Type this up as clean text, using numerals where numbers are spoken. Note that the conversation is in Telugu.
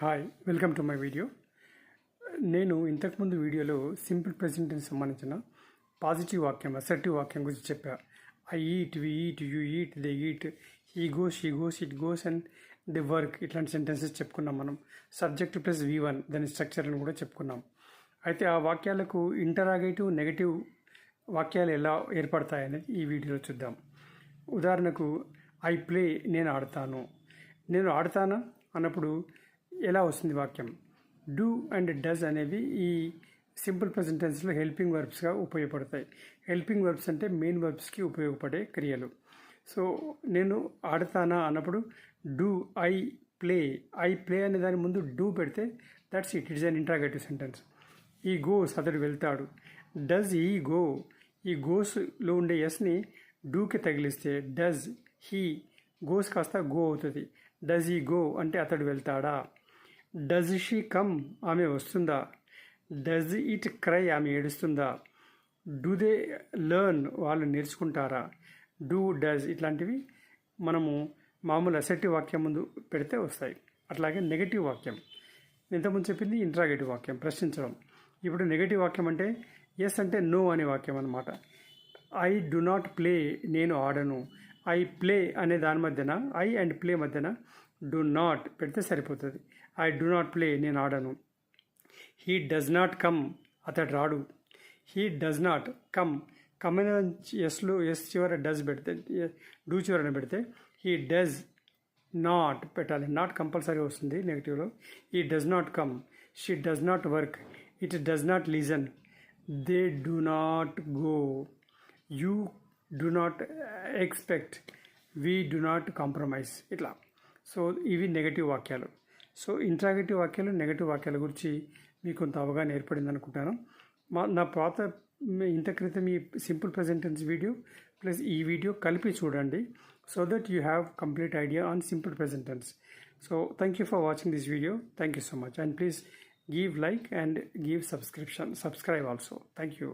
Hi welcome to my video. నేను ఇంతకుముందు వీడియోలో సింపుల్ ప్రెజెంట్కి సంబంధించిన పాజిటివ్ వాక్యం, అసర్టివ్ వాక్యం గురించి చెప్పా. I eat, we eat, you eat, they eat, he goes, she goes, it goes and the work, ఇట్లాంటి సెంటెన్సెస్ చెప్పుకున్నాం మనం. సబ్జెక్ట్ ప్లస్ V1 దాని స్ట్రక్చర్ అని కూడా చెప్పుకున్నాం. అయితే ఆ వాక్యాలకు ఇంటరాగేటివ్, నెగటివ్ వాక్యాలు ఎలా ఏర్పడతాయనేది ఈ వీడియోలో చూద్దాం. ఉదాహరణకు ఐ ప్లే, నేను ఆడతాను. నేను ఆడతానా అన్నప్పుడు ఎలా వస్తుంది వాక్యం? డూ అండ్ డస్ అనేవి ఈ సింపుల్ ప్రెజెంట్ టెన్స్లో హెల్పింగ్ వర్బ్స్గా ఉపయోగపడతాయి. హెల్పింగ్ వర్బ్స్ అంటే మెయిన్ వర్బ్స్కి ఉపయోగపడే క్రియలు. సో నేను ఆడతానా అన్నప్పుడు do I play, I play అనే దాని ముందు డూ పెడితే that's it it's an interrogative sentence. ఈ గోస్, అతడు వెళ్తాడు. డస్ ఈ గో, ఈ గోస్లో ఉండే ఎస్ని డూకి తగిలిస్తే డస్ హీ, గోస్ కాస్త గో అవుతుంది. డస్ ఈ గో అంటే అతడు వెళ్తాడా. డస్ షీ కమ్, ఆమె వస్తుందా. డస్ ఇట్ క్రై, ఆమె ఏడుస్తుందా. డూ దే లెర్న్, వాళ్ళు నేర్చుకుంటారా. డూ, డస్ ఇట్లాంటివి మనము మామూలు అసెటివ్ వాక్యం ముందు పెడితే వస్తాయి. అట్లాగే నెగటివ్ వాక్యం, ఇంతకుముందు చెప్పింది ఇంట్రాగేటివ్ వాక్యం, ప్రశ్నించడం. ఇప్పుడు నెగటివ్ వాక్యం అంటే ఎస్ అంటే నో అనే వాక్యం అన్నమాట. ఐ డు నాట్ ప్లే, నేను ఆడను. ఐ ప్లే అనే దాని మధ్యన, ఐ అండ్ ప్లే మధ్యన డు నాట్ పెడితే సరిపోతుంది. ఐ డు నాట్ ప్లే, నేను ఆడను. హీ డస్ నాట్ కమ్, అతడు రాడు. He does not come, come అనే ఎస్లో ఎస్ చివర డస్ పెడితే, డూ చివరన పెడితే హీ డస్ నాట్ పెట్టాలి. నాట్ కంపల్సరీ వస్తుంది నెగిటివ్లో. He does not come. She does not work. It does not listen. They do not go. You do not expect. We do not compromise. ఇట్లా. సో ఇవి నెగటివ్ వాక్యాలు. సో ఇంట్రాగేటివ్ వాక్యాలు, నెగటివ్ వాక్యాల గురించి మీకు కొంత అవగాహన ఏర్పడింది అనుకుంటాను. నా పాత ఇంత క్రితం ఈ simple present tense video plus ఈ వీడియో కలిపి చూడండి, so that you have complete idea on simple present tense. So thank you for watching this video. Thank you so much, and please give like and give subscribe also. Thank you.